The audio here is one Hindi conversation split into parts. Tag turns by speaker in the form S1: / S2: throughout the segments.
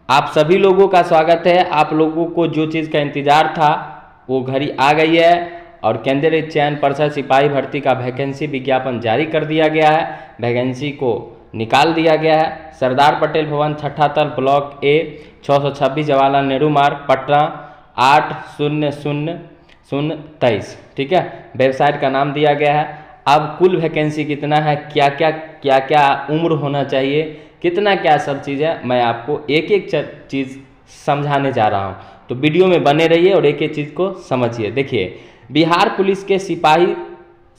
S1: आप सभी लोगों का स्वागत है। आप लोगों को जो चीज़ का इंतज़ार था वो घड़ी आ गई है और केंद्रीय चयन पर्षद सिपाही भर्ती का वैकेंसी विज्ञापन जारी कर दिया गया है। वैकेंसी को निकाल दिया गया है। सरदार पटेल भवन, छठा तल, ब्लॉक ए, 626 जवाहरलाल नेहरू मार्ग, पटना 800023। ठीक है, वेबसाइट का नाम दिया गया है। अब कुल वैकेंसी कितना है, क्या क्या उम्र होना चाहिए, कितना क्या सब चीज़ है, मैं आपको एक एक चीज़ समझाने जा रहा हूँ। तो वीडियो में बने रहिए और एक एक चीज़ को समझिए। देखिए, बिहार पुलिस के सिपाही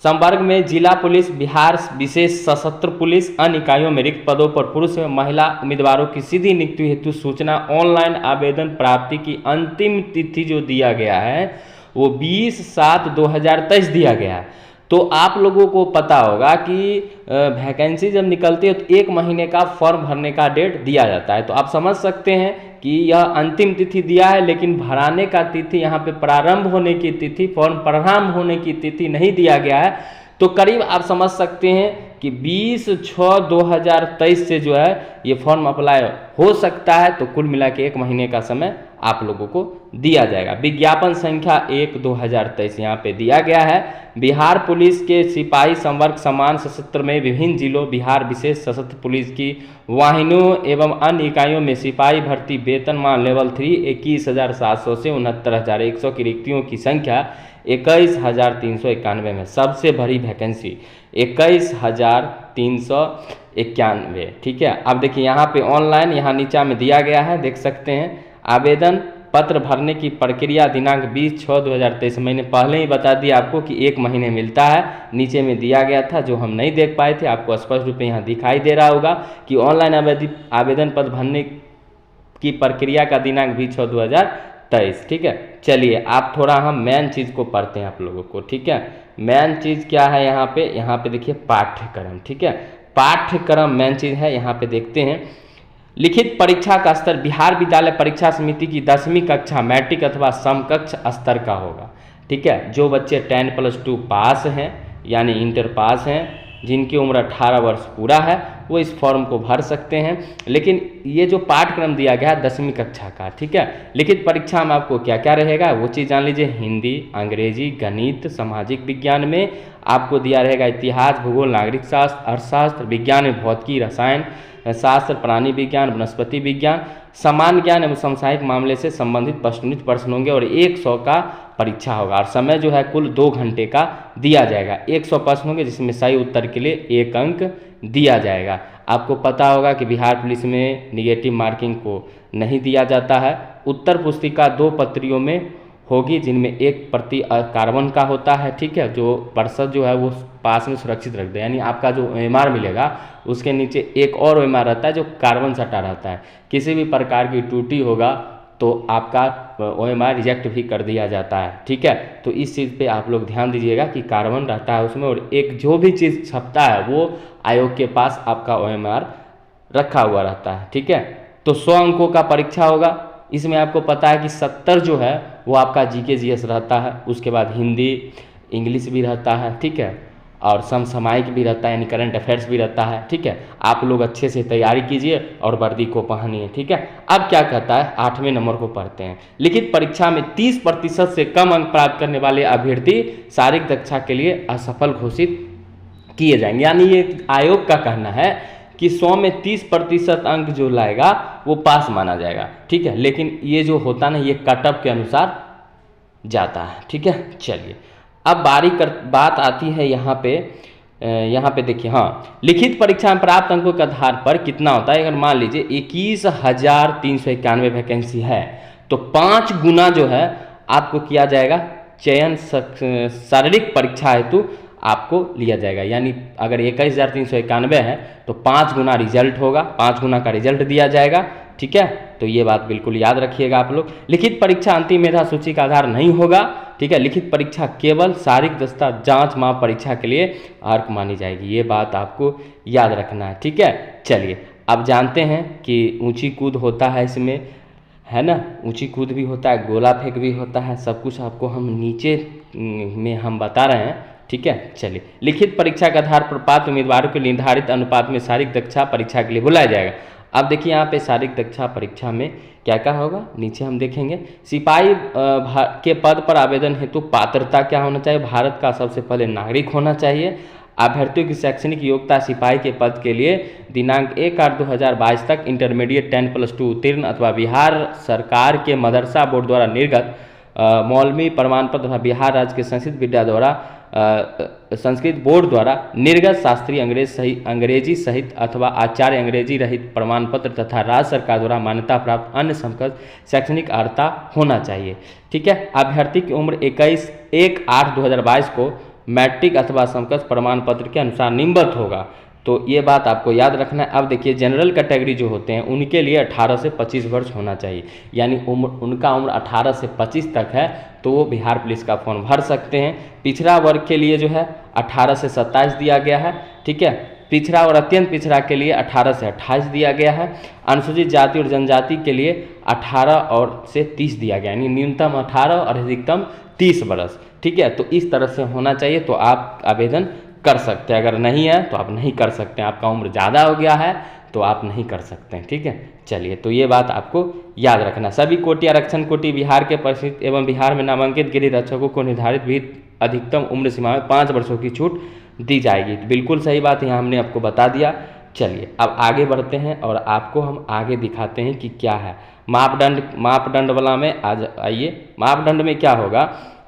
S1: संवर्ग में जिला पुलिस, बिहार विशेष सशस्त्र पुलिस, अन्य इकाइयों में रिक्त पदों पर पुरुष एवं महिला उम्मीदवारों की सीधी नियुक्ति हेतु सूचना ऑनलाइन आवेदन प्राप्ति की अंतिम तिथि जो दिया गया है वो 20/7/2023 दिया गया है। तो आप लोगों को पता होगा कि वैकेंसी जब निकलती है तो 1 महीने का फॉर्म भरने का डेट दिया जाता है। तो आप समझ सकते हैं कि यह अंतिम तिथि दिया है, लेकिन भराने का तिथि यहाँ पे प्रारंभ होने की तिथि, फॉर्म प्रारंभ होने की तिथि नहीं दिया गया है। तो करीब आप समझ सकते हैं कि 20/6/2023 से जो है ये फॉर्म अप्लाई हो सकता है। तो कुल मिला के 1 महीने का समय आप लोगों को दिया जाएगा। विज्ञापन संख्या 1/2023 यहाँ पे दिया गया है। बिहार पुलिस के सिपाही संवर्ग समान सशस्त्र में विभिन्न जिलों, बिहार विशेष सशस्त्र पुलिस की वाहिनियों एवं अन्य इकाइयों में सिपाही भर्ती वेतनमान लेवल 3 21,700 से 69,100 की रिक्तियों की संख्या 21,391 में। सबसे बड़ी वैकेंसी 21,391। ठीक है, अब देखिए यहाँ पे ऑनलाइन, यहाँ नीचा में दिया गया है, देख सकते हैं। आवेदन पत्र भरने की प्रक्रिया दिनांक 20/6/2023। मैंने पहले ही बता दिया आपको कि 1 महीने मिलता है। नीचे में दिया गया था जो हम नहीं देख पाए थे, आपको स्पष्ट रूप से यहाँ दिखाई दे रहा होगा कि ऑनलाइन आवेदन पत्र भरने की प्रक्रिया का दिनांक 20/6/2023। ठीक है, चलिए आप थोड़ा हम मेन चीज़ को पढ़ते हैं आप लोगों को। ठीक है, मेन चीज़ क्या है यहाँ पे देखिए पाठ्यक्रम। ठीक है, पाठ्यक्रम मेन चीज़ है। यहाँ पे देखते हैं, लिखित परीक्षा का स्तर बिहार विद्यालय परीक्षा समिति की 10वीं कक्षा मैट्रिक अथवा समकक्ष स्तर का होगा। ठीक है, जो बच्चे 10+2 पास हैं यानी इंटर पास हैं, जिनकी उम्र 18 वर्ष पूरा है, वो इस फॉर्म को भर सकते हैं। लेकिन ये जो पाठ्यक्रम दिया गया है 10वीं कक्षा का, ठीक है, लिखित परीक्षा में आपको क्या क्या रहेगा वो चीज़ जान लीजिए। हिंदी, अंग्रेजी, गणित, सामाजिक विज्ञान में आपको दिया रहेगा इतिहास, भूगोल, नागरिक शास्त्र, अर्थशास्त्र, विज्ञान में भौतिकी, रसायन शास्त्र, प्राणी विज्ञान, वनस्पति विज्ञान, सामान्य ज्ञान एवं समसामयिक मामले से संबंधित प्रश्नोत्तरी प्रश्न होंगे और 100 का परीक्षा होगा। और समय जो है कुल 2 घंटे का दिया जाएगा। 100 प्रश्न होंगे जिसमें सही उत्तर के लिए 1 अंक दिया जाएगा। आपको पता होगा कि बिहार पुलिस में निगेटिव मार्किंग को नहीं दिया जाता है। उत्तर पुस्तिका 2 पत्रियों में होगी, जिनमें 1 प्रति कार्बन का होता है। ठीक है, जो पर्षद जो है वो पास में सुरक्षित रख दे, यानी आपका जो OMR मिलेगा उसके नीचे एक और OMR रहता है जो कार्बन सटा रहता है। किसी भी प्रकार की त्रुटि होगा तो आपका OMR रिजेक्ट भी कर दिया जाता है। ठीक है, तो इस चीज़ पे आप लोग ध्यान दीजिएगा कि कार्बन रहता है उसमें, और एक जो भी चीज़ छपता है वो आयोग के पास आपका OMR रखा हुआ रहता है। ठीक है, तो 100 अंकों का परीक्षा होगा। इसमें आपको पता है कि 70 जो है वो आपका GK GS रहता है, उसके बाद हिंदी इंग्लिश भी रहता है। ठीक है, और समसामयिक भी रहता है, यानी करंट अफेयर्स भी रहता है। ठीक है, आप लोग अच्छे से तैयारी कीजिए और वर्दी को पहनिए। ठीक है, अब क्या कहता है 8वें नंबर को पढ़ते हैं। लिखित परीक्षा में 30% से कम अंक प्राप्त करने वाले अभ्यर्थी शारीरिक दक्षता के लिए असफल घोषित किए जाएंगे। यानी ये आयोग का कहना है कि 100 में 30% अंक जो लाएगा वो पास माना जाएगा। ठीक है, लेकिन ये जो होता ना ये कटअप के अनुसार जाता है। ठीक है, चलिए अब बात आती है यहाँ पे देखिए, हाँ, लिखित परीक्षा में प्राप्त अंकों के आधार पर कितना होता है। अगर मान लीजिए 21,391 वैकेंसी है तो 5 गुना जो है आपको किया जाएगा चयन शारीरिक परीक्षा हेतु आपको लिया जाएगा। यानी अगर 21,391 है तो 5 गुना रिजल्ट होगा, 5 गुना का रिजल्ट दिया जाएगा। ठीक है, तो ये बात बिल्कुल याद रखिएगा आप लोग। लिखित परीक्षा अंतिम मेधा सूची का आधार नहीं होगा। ठीक है, लिखित परीक्षा केवल शारीरिक दक्षता जांच माप परीक्षा के लिए अर्क मानी जाएगी। ये बात आपको याद रखना है। ठीक है, चलिए अब जानते हैं कि ऊंची कूद होता है इसमें, है ना, ऊंची कूद भी होता है, गोला फेंक भी होता है, सब कुछ आपको हम नीचे में हम बता रहे हैं। ठीक है, चलिए लिखित परीक्षा के आधार पर पात्र उम्मीदवारों के निर्धारित अनुपात में शारीरिक दक्षता परीक्षा के लिए बुलाया जाएगा। अब देखिए यहाँ पे शारीरिक दक्षता परीक्षा में क्या क्या होगा, नीचे हम देखेंगे। सिपाही के पद पर आवेदन हेतु पात्रता क्या होना चाहिए, भारत का सबसे पहले नागरिक होना चाहिए। अभ्यर्थियों की शैक्षणिक योग्यता सिपाही के पद के लिए दिनांक 1/8/2022 तक इंटरमीडिएट 10+2 उत्तीर्ण अथवा बिहार सरकार के मदरसा बोर्ड द्वारा निर्गत मौलवी प्रमाण पत्र तथा बिहार राज्य के संस्कृत विद्या द्वारा संस्कृत बोर्ड द्वारा निर्गत शास्त्रीय अंग्रेजी सहित अथवा आचार्य अंग्रेजी रहित प्रमाण पत्र तथा राज्य सरकार द्वारा मान्यता प्राप्त अन्य समकक्ष शैक्षणिक अर्हता होना चाहिए। ठीक है। अभ्यर्थी की उम्र 1/8/2022 को मैट्रिक अथवा समकक्ष प्रमाण पत्र के अनुसार निम्नवत होगा। तो ये बात आपको याद रखना है। अब देखिए जनरल कैटेगरी जो होते हैं उनके लिए 18 से 25 वर्ष होना चाहिए, यानी उनका उम्र 18 से 25 तक है तो वो बिहार पुलिस का फॉर्म भर सकते हैं। पिछड़ा वर्ग के लिए जो है 18 से 27 दिया गया है। ठीक है। पिछड़ा और अत्यंत पिछड़ा के लिए 18 से 28 दिया गया है। अनुसूचित जाति और जनजाति के लिए 18 और से 30 दिया गया, यानी न्यूनतम 18 और अधिकतम 30 वर्ष। ठीक है। तो इस तरह से होना चाहिए तो आप आवेदन कर सकते हैं। अगर नहीं है तो आप नहीं कर सकते हैं, आपका उम्र ज़्यादा हो गया है तो आप नहीं कर सकते हैं। ठीक है। चलिए, तो ये बात आपको याद रखना। सभी कोटि आरक्षण कोटि बिहार के परिचित एवं बिहार में नामांकित गृह रक्षकों को निर्धारित भी अधिकतम उम्र सीमा में 5 वर्षों की छूट दी जाएगी। तो बिल्कुल सही बात यहाँ हमने आपको बता दिया। चलिए अब आगे बढ़ते हैं और आपको हम आगे दिखाते हैं कि क्या है मापदंड वाला में। आज आइए, मापदंड में क्या होगा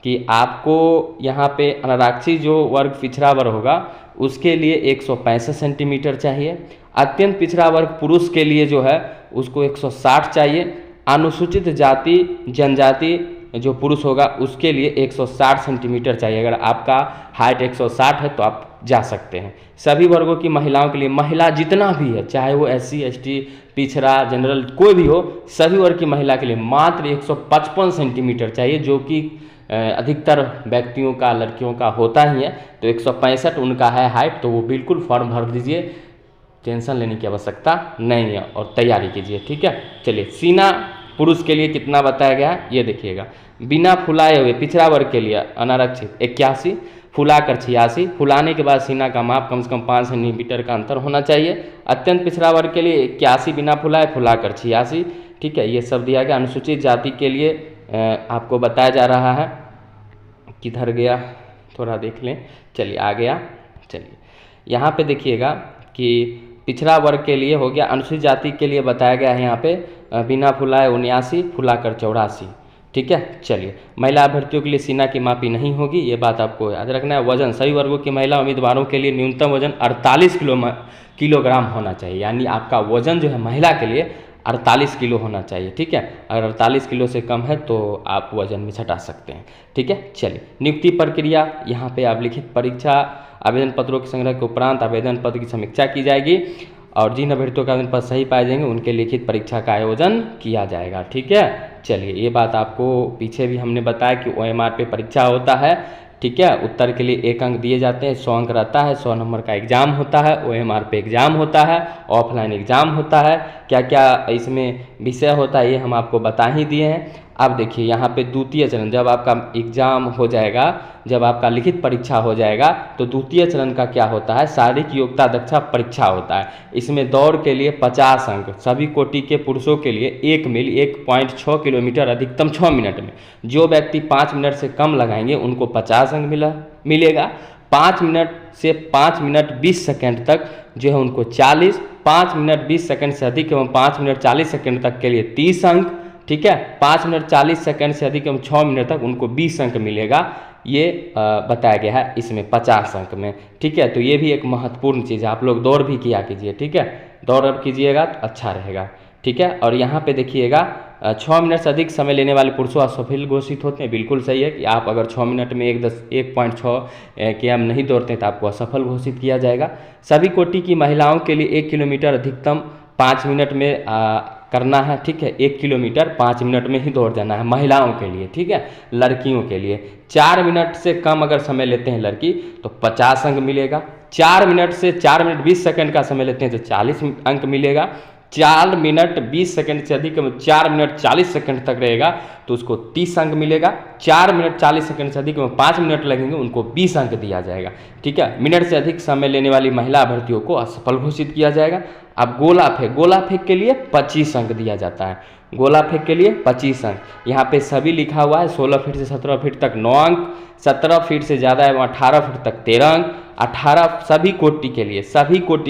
S1: कि आपको यहाँ पे अनारक्षी जो वर्ग पिछड़ा वर्ग होगा उसके लिए 165 सेंटीमीटर चाहिए। अत्यंत पिछड़ा वर्ग पुरुष के लिए जो है उसको 160 चाहिए। अनुसूचित जाति जनजाति जो पुरुष होगा उसके लिए 160 सेंटीमीटर चाहिए। अगर आपका हाइट 160 है तो आप जा सकते हैं। सभी वर्गों की महिलाओं के लिए, महिला जितना भी है चाहे वो SC ST पिछड़ा जनरल कोई भी हो, सभी वर्ग की महिला के लिए मात्र 155 सेंटीमीटर चाहिए, जो कि अधिकतर व्यक्तियों का लड़कियों का होता ही है। तो 165 उनका है हाइट, तो वो बिल्कुल फॉर्म भर दीजिए, टेंशन लेने की आवश्यकता नहीं है और तैयारी कीजिए। ठीक है। चलिए, सीना पुरुष के लिए कितना बताया गया है ये देखिएगा। बिना फुलाए हुए पिछड़ा वर्ग के लिए अनारक्षित 81, फुलाकर 86, फुलाने के बाद सीना का माप कम से कम 5 सेंटीमीटर का अंतर होना चाहिए। अत्यंत पिछड़ा वर्ग के लिए 81 बिना फुलाए, फुलाकर 86। ठीक है, ये सब दिया गया। अनुसूचित जाति के लिए आपको बताया जा रहा है, किधर गया थोड़ा देख लें। चलिए आ गया। चलिए यहाँ पे देखिएगा कि पिछड़ा वर्ग के लिए हो गया। अनुसूचित जाति के लिए बताया गया है यहाँ पे बिना फुलाए 79, फुलाकर 84। ठीक है। चलिए, महिला अभ्यर्थियों के लिए सीना की मापी नहीं होगी, ये बात आपको याद रखना है। वजन, सभी वर्गों की महिला उम्मीदवारों के लिए न्यूनतम वजन 48 किलोग्राम होना चाहिए, यानी आपका वजन जो है महिला के लिए 48 किलो होना चाहिए। ठीक है। अगर 48 किलो से कम है तो आप वजन में घटा सकते हैं। ठीक है। चलिए, नियुक्ति प्रक्रिया, यहाँ पे आप लिखित परीक्षा आवेदन पत्रों के संग्रह के उपरांत आवेदन पत्र की समीक्षा की जाएगी और जिन अभ्यर्थियों के आवेदन पत्र सही पाए जाएंगे उनके लिखित परीक्षा का आयोजन किया जाएगा। ठीक है। चलिए, ये बात आपको पीछे भी हमने बताया कि OMR पे परीक्षा होता है। ठीक है। उत्तर के लिए 1 अंक दिए जाते हैं, 100 अंक रहता है, 100 नंबर का एग्जाम होता है। OMR पे एग्जाम होता है, ऑफलाइन एग्जाम होता है। क्या क्या इसमें विषय होता है ये हम आपको बता ही दिए हैं। अब देखिए यहाँ पे द्वितीय चरण, जब आपका एग्जाम हो जाएगा, जब आपका लिखित परीक्षा हो जाएगा तो द्वितीय चरण का क्या होता है, शारीरिक योग्यता दक्षता परीक्षा होता है। इसमें दौड़ के लिए 50 अंक, सभी कोटि के पुरुषों के लिए 1 मील 1.6 किलोमीटर अधिकतम 6 मिनट में। जो व्यक्ति 5 मिनट से कम लगाएंगे उनको 50 अंक मिलेगा। 5 मिनट से 5 मिनट 20 सेकेंड तक जो है उनको 40, 5 मिनट 20 सेकेंड से अधिक एवं 5 मिनट 40 सेकेंड तक के लिए 30 अंक। ठीक है। 5 मिनट 40 सेकेंड से अधिक एवं 6 मिनट तक उनको 20 अंक मिलेगा। ये बताया गया है इसमें 50 अंक में। ठीक है। तो ये भी एक महत्वपूर्ण चीज़ है, आप लोग दौड़ भी किया कीजिए। ठीक है, दौड़ अब कीजिएगा तो अच्छा रहेगा। ठीक है। और यहाँ पे देखिएगा 6 मिनट से अधिक समय लेने वाले पुरुषों असफल घोषित होते हैं। बिल्कुल सही है कि आप अगर 6 मिनट में 1.6 km नहीं दौड़ते हैं तो आपको असफल घोषित किया जाएगा। सभी कोटि की महिलाओं के लिए 1 किलोमीटर अधिकतम 5 मिनट में करना है। ठीक है। 1 किलोमीटर 5 मिनट में ही दौड़ जाना है महिलाओं के लिए। ठीक है। लड़कियों के लिए 4 मिनट से कम अगर समय लेते हैं लड़की तो 50 अंक मिलेगा। 4 मिनट से 4 मिनट 20 सेकंड का समय लेते हैं तो 40 अंक मिलेगा। 4 मिनट 20 सेकंड से अधिक 4 मिनट 40 सेकंड तक रहेगा तो उसको 30 अंक मिलेगा। 4 मिनट 40 सेकंड से अधिक 5 मिनट लगेंगे उनको 20 अंक दिया जाएगा। ठीक है। मिनट से अधिक समय लेने वाली महिला अभ्यर्थियों को असफल घोषित किया जाएगा। अब गोला फेंक के लिए 25 अंक दिया जाता है। गोला फेंक के लिए 25 अंक, यहाँ पे सभी लिखा हुआ है। 16 फीट से 17 फीट तक 9 अंक, 17 फीट से ज़्यादा है 18 फीट तक 13 अंक, 18 सभी कोटि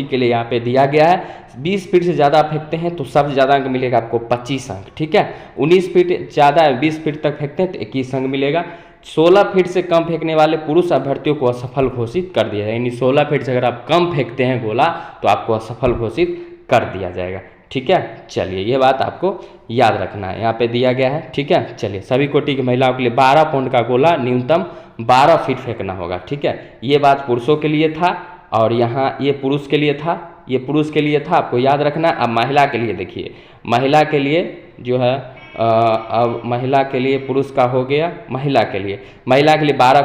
S1: के लिए यहाँ पे दिया गया है। 20 फीट से ज़्यादा फेंकते हैं तो सबसे ज़्यादा अंक मिलेगा आपको 25 अंक, ठीक है। 19 फीट ज़्यादा है 20 फीट तक फेंकते हैं तो 21 अंक मिलेगा। 16 फीट से कम फेंकने वाले पुरुष अभ्यर्थियों को असफल घोषित कर दिया जाएगा। यानी 16 फीट से अगर आप कम फेंकते हैं गोला तो आपको असफल घोषित कर दिया जाएगा, ठीक है। चलिए ये बात आपको याद रखना है, यहाँ पे दिया गया है, ठीक है। चलिए सभी कोटि की महिलाओं के लिए 12 पाउंड का गोला न्यूनतम 12 फीट फेंकना होगा, ठीक है। ये बात पुरुषों के लिए था और यहाँ ये पुरुष के लिए था, आपको याद रखना। अब महिला के लिए देखिए, महिला के लिए जो है अब महिला के लिए पुरुष का हो गया, महिला के लिए 12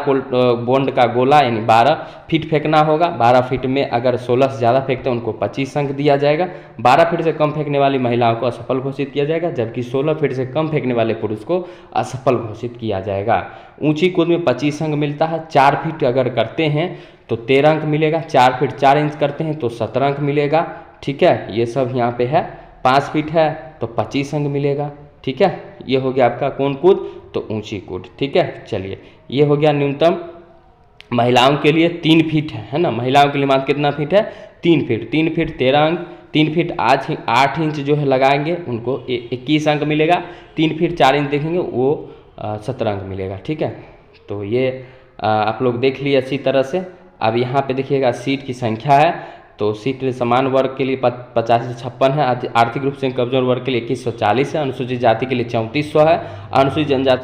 S1: बॉन्ड का गोला यानी 12 फीट फेंकना होगा। 12 फीट में अगर 16 से ज़्यादा फेंकते हैं उनको 25 अंक दिया जाएगा। 12 फीट से कम फेंकने वाली महिलाओं को असफल घोषित किया जाएगा, जबकि 16 फीट से कम फेंकने वाले पुरुष को असफल घोषित किया जाएगा। ऊंची कूद में 25 अंक मिलता है। 4 फीट अगर करते हैं तो 13 अंक मिलेगा। 4 फीट 4 इंच करते हैं तो 17 अंक मिलेगा, ठीक है। ये सब यहाँ पे है। 5 फीट है तो 25 अंक मिलेगा, ठीक है। ये हो गया आपका कौन कूद, तो ऊंची कूद, ठीक है। चलिए ये हो गया न्यूनतम। महिलाओं के लिए 3 फीट है ना, महिलाओं के लिए मात्र कितना फीट है, 3 फीट। 3 फीट 13 अंक, 3 फीट 8 इंच जो है लगाएंगे उनको 21 अंक मिलेगा। 3 फीट 4 इंच देखेंगे वो 17 अंक मिलेगा, ठीक है। तो ये आप लोग देख लिए अच्छी तरह से। अब यहाँ पे देखिएगा सीट की संख्या है, तो सीट समान वर्ग के लिए 85 से 56 है। आर्थिक रूप से कमजोर वर्ग के लिए 2140 है। अनुसूचित जाति के लिए 3400 है। अनुसूचित जनजाति